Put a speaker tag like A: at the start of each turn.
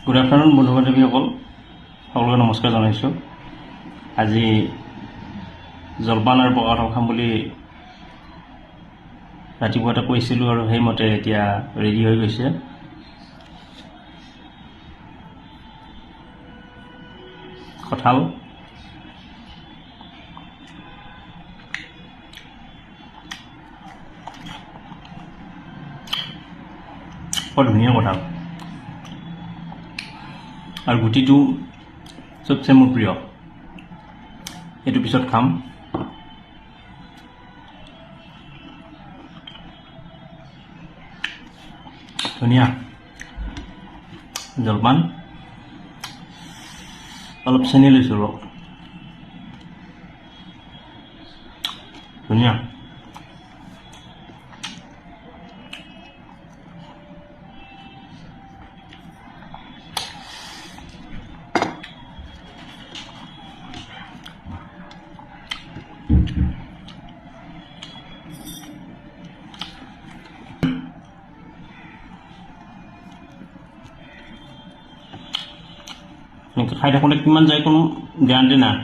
A: Good afternoon বন্ধু বান্ধৱীসকল, সকলোকে নমস্কাৰ জনাইছোঁ। আজি জলপান আৰু পকা কঁঠাল খাম বুলি ৰাতিপুৱাতে কৈছিলোঁ আৰু সেইমতে এতিয়া ৰেডি হৈ গৈছে। কঁঠাল বৰ ধুনীয়া কঁঠাল আৰু গুটিটো চবচে মোৰ প্ৰিয়। এইটো পিছত খাম। ধুনীয়া জলপান, অলপ চেনি লৈছোঁ ৰ'ব। ধুনীয়া। খাই থাকোঁতে কিমান যায় কোনো গেৰাণ্টি নাই।